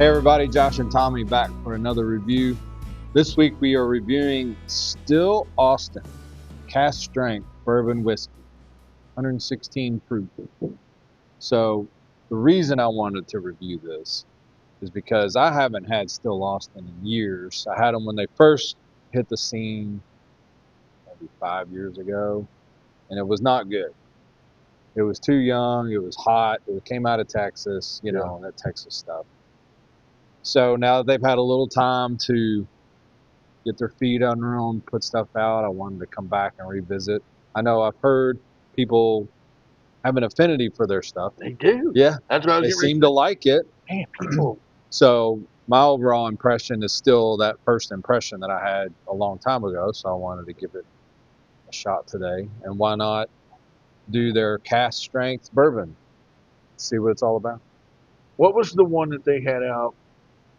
Hey everybody, Josh and Tommy back for another review. This week we are reviewing Still Austin Cask Strength Bourbon Whiskey, 116 proof. So the reason I wanted to review this is because I haven't had Still Austin in years. I had them when they first hit the scene maybe 5 years ago, and it was not good. It was too young, it was hot, it came out of Texas, you know, that Texas stuff. So now that they've had a little time to get their feet under them, put stuff out, I wanted to come back and revisit. I know I've heard people have an affinity for their stuff. They do. Yeah. That's what I was They seem to like it. Man, people. So my overall impression is still that first impression that I had a long time ago. So I wanted to give it a shot today. And why not do their Cask Strength bourbon? See what it's all about. What was the one that they had out?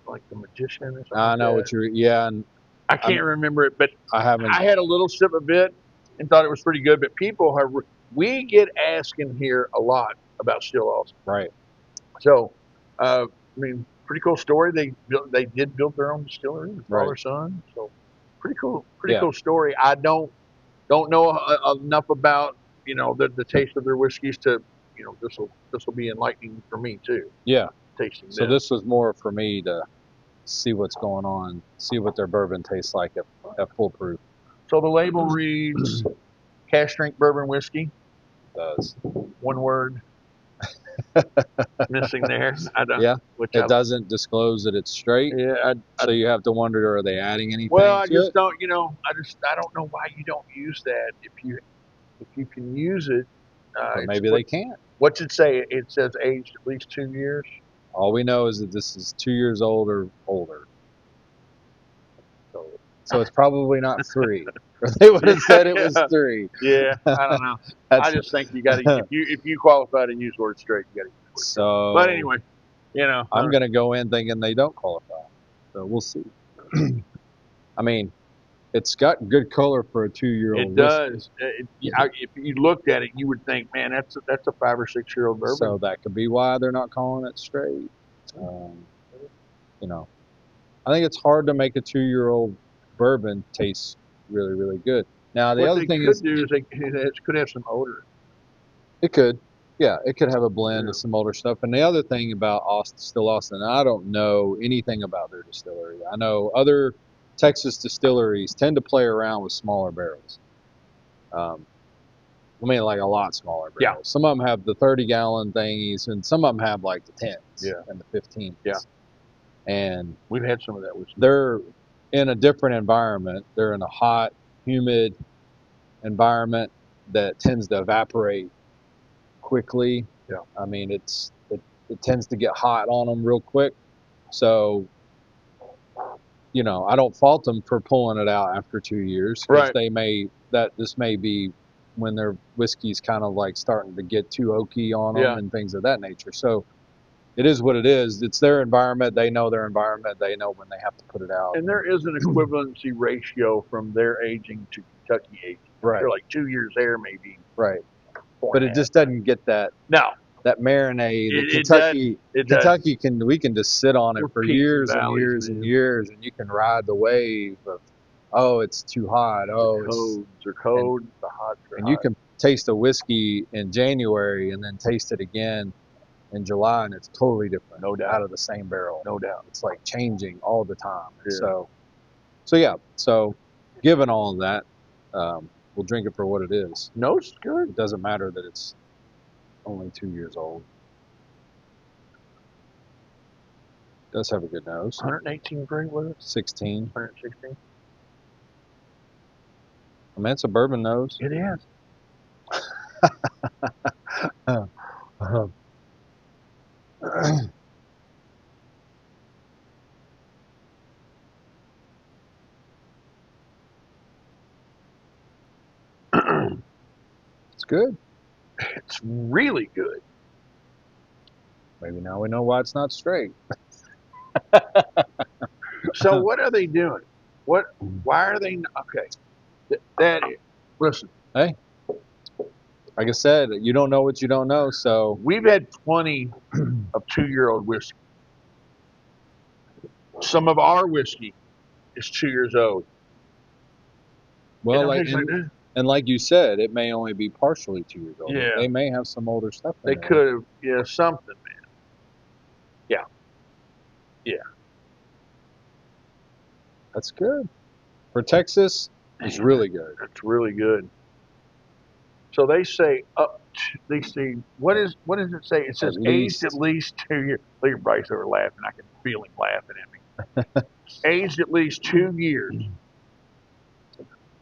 Like the Magician or something? I know what you're, yeah. And I can't remember it, but I haven't. I had a little sip of it and thought it was pretty good. But people have, we get asking here a lot about Still Austin. Right. So, I mean, pretty cool story. They did build their own distillery with father son. So, pretty cool cool story. I don't know enough about the taste of their whiskeys to this will be enlightening for me too. Yeah. Tasting. So this was more for me to see what's going on, see what their bourbon tastes like at full proof. So the label reads Cask Strength Bourbon Whiskey. It does. One word missing there. I don't. Yeah. It doesn't disclose that it's straight. Yeah. So you have to wonder, are they adding anything? Well, I just don't. I don't know why you don't use that. If you can use it, maybe they can't. What's it say? It says aged at least 2 years. All we know is that this is 2 years old or older. So it's probably not 3. Or they would have said it was 3. Yeah, I don't know. I just think you got to, if you qualify to use the word straight, you got to use the word straight. So, but anyway, I'm going to go in thinking they don't qualify. So we'll see. I mean, it's got good color for a 2-year-old. It does. If you looked at it, you would think, man, that's a 5 or 6 year old bourbon. So that could be why they're not calling it straight. I think it's hard to make a 2-year-old bourbon taste really, really good. Now the other thing is, it could have some odor. It could, yeah, it could have a blend of some older stuff. And the other thing about Still Austin, I don't know anything about their distillery. I know other Texas distilleries tend to play around with smaller barrels. I mean, like a lot smaller barrels. Yeah. Some of them have the 30-gallon thingies, and some of them have like the 10s and the 15s. Yeah. And we've had some of that. They're in a different environment. They're in a hot, humid environment that tends to evaporate quickly. Yeah. I mean, it tends to get hot on them real quick. So, I don't fault them for pulling it out after 2 years. Right. This may be when their whiskey's kind of like starting to get too oaky on them and things of that nature. So it is what it is. It's their environment. They know their environment. They know when they have to put it out. And there is an equivalency ratio from their aging to Kentucky aging. Right. They're like 2 years there, maybe. Right. But it just doesn't get that. No. That marinade. Kentucky we can just sit on it for years and years and years, and you can ride the wave of, oh, it's too hot. Oh, the codes, the hot. And you can taste a whiskey in January and then taste it again in July, and it's totally different. No doubt. Out of the same barrel. No doubt. It's like changing all the time. Yeah. So given all of that, we'll drink it for what it is. No, it's good. It doesn't matter that it's only 2 years old. It does have a good nose. 118 proof, was it? 16. 116. I mean, it's a bourbon nose. It is. It's good. It's really good. Maybe now we know why it's not straight. So what are they doing? Why are they okay? Listen. Hey, like I said, you don't know what you don't know. So we've had plenty of 2-year-old whiskey. Some of our whiskey is 2 years old. Well, and like you said, it may only be partially 2 years old. Yeah. They may have some older stuff in They there. could have, yeah, something, man. Yeah. Yeah. That's good. For Texas, it's really good. That's really good. So they say what does it say? It says aged at least 2 years. Look at Bryce over laughing. I can feel him laughing at me. Aged at least 2 years.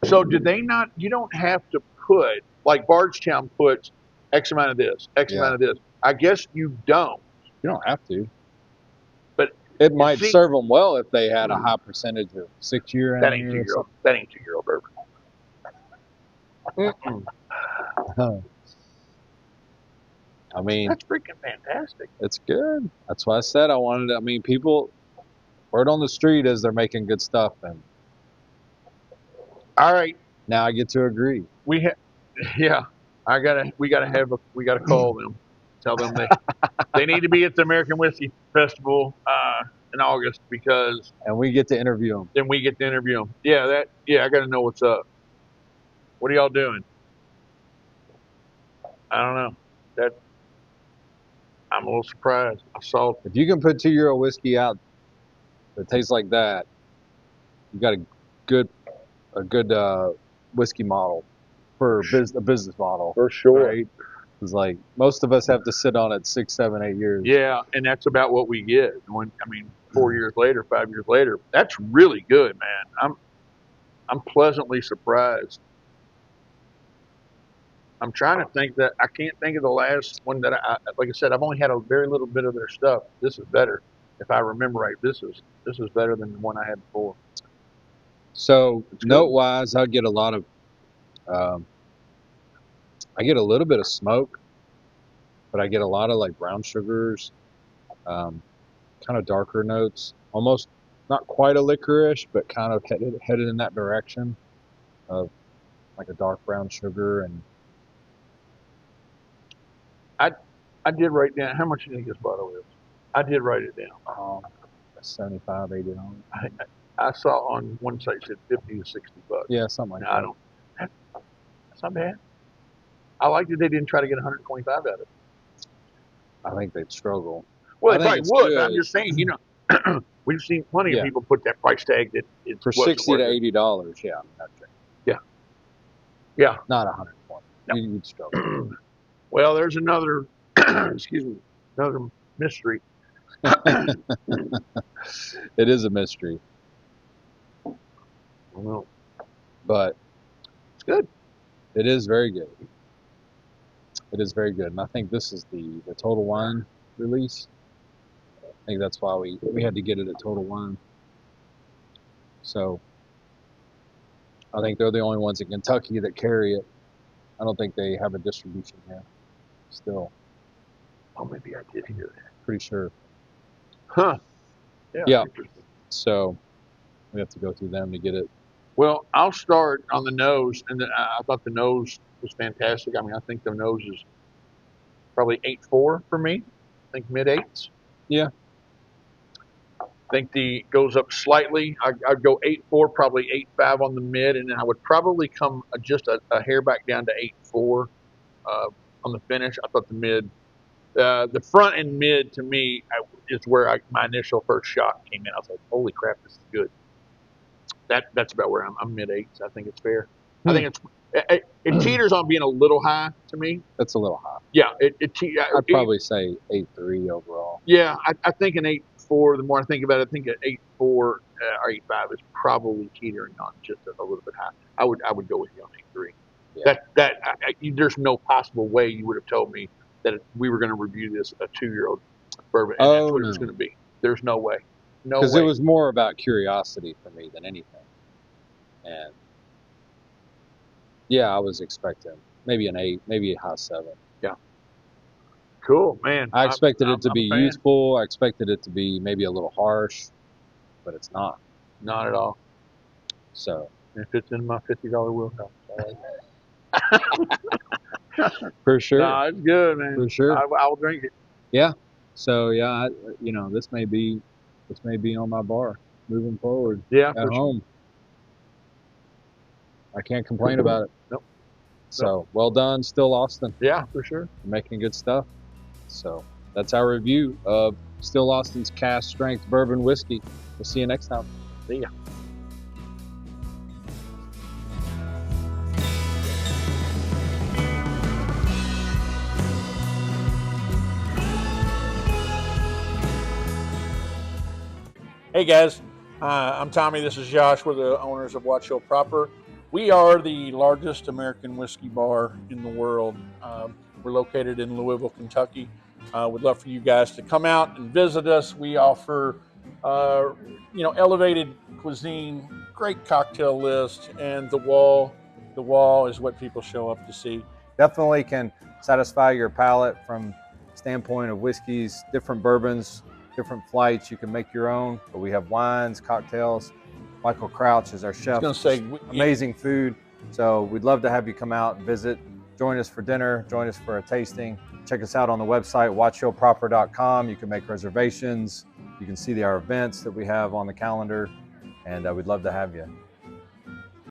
So did they not? You don't have to put, like Bardstown puts X amount of this, X amount of this. I guess you don't. You don't have to. But it might serve them well if they had a high percentage of 6 year. That ain't 2 year old. That ain't 2 year old bourbon. I mean, that's freaking fantastic. It's good. That's why I said I wanted. I mean, people, word on the street is they're making good stuff, and all right, now I get to agree. We gotta call them, tell them they need to be at the American Whiskey Festival in August and we get to interview them. Then we get to interview them. I gotta know what's up. What are y'all doing? I don't know. I'm a little surprised. I saw. If you can put 2 year old whiskey out that tastes like that, you got a good whiskey model for a business model. For sure. Right? It's like most of us have to sit on it 6, 7, 8 years. Yeah, and that's about what we get. 4 years later, 5 years later, that's really good, man. I'm pleasantly surprised. I'm trying to think that I can't think of the last one that like I said, I've only had a very little bit of their stuff. This is better, if I remember right. This is better than the one I had before. So note wise, I get a lot of, I get a little bit of smoke, but I get a lot of like brown sugars, kind of darker notes, almost not quite a licorice, but kind of headed in that direction of like a dark brown sugar. And I did write down, how much do you think this bottle is? I did write it down. $75, $80. I saw on one site it said $50 to $60. Yeah, something like that. That's not bad. I like that they didn't try to get 125 out of it. I think they'd struggle. Well, they probably would. But I'm just saying, we've seen plenty of people put that price tag that it's for $60 to $80. Yeah, yeah, not 120. No. You'd struggle. Well, there's another, another mystery. It is a mystery. Well, but it's good. It is very good. It is very good, and I think this is the Total Wine release. I think that's why we had to get it at Total Wine. So I think they're the only ones in Kentucky that carry it. I don't think they have a distribution here still. Oh, maybe I did hear that. Pretty sure. Huh. Yeah. So we have to go through them to get it. Well, I'll start on the nose, and I thought the nose was fantastic. I think the nose is probably 8.4 for me. I think mid-8s. Yeah. I think the goes up slightly. I'd go 8.4, probably 8.5 on the mid, and then I would probably come just a hair back down to 8.4 on the finish. I thought the mid, the front and mid to me is where my initial first shot came in. I was like, holy crap, this is good. That's about where I'm mid-8s. I think it's fair. I think it teeters on being a little high to me. That's a little high. Yeah, I'd probably say 8.3 overall. Yeah, I think an 8.4. The more I think about it, I think an 8.4 or 8.5 is probably teetering on just a little bit high. I would go with you on 8.3. Yeah. There's no possible way you would have told me that we were going to review this a 2-year-old bourbon, and that's what it was going to be. There's no way. No way. Because it was more about curiosity for me than anything. And yeah, I was expecting maybe an 8, maybe a high 7. Yeah. Cool, man. I expected it to be youthful. I expected it to be maybe a little harsh, but it's not. Not at all. So it fits in my $50 wheelhouse. For sure. No, it's good, man. For sure. I will drink it. Yeah. So yeah, this may be on my bar. moving forward. Yeah, At for home. I can't complain about it. Nope. So well done, Still Austin. Yeah, for sure. You're making good stuff. So that's our review of Still Austin's Cask Strength Bourbon Whiskey. We'll see you next time. See ya. Hey guys, I'm Tommy. This is Josh. We're the owners of Watch Hill Proper. We are the largest American whiskey bar in the world. We're located in Louisville, Kentucky. We'd love for you guys to come out and visit us. We offer, elevated cuisine, great cocktail list, and the wall is what people show up to see. Definitely can satisfy your palate from standpoint of whiskeys, different bourbons, different flights. You can make your own, but we have wines, cocktails. Michael Crouch is our chef. I was going to say, amazing food. So we'd love to have you come out and visit. Join us for dinner, join us for a tasting. Check us out on the website, watchhillproper.com. You can make reservations. You can see our events that we have on the calendar, and we'd love to have you.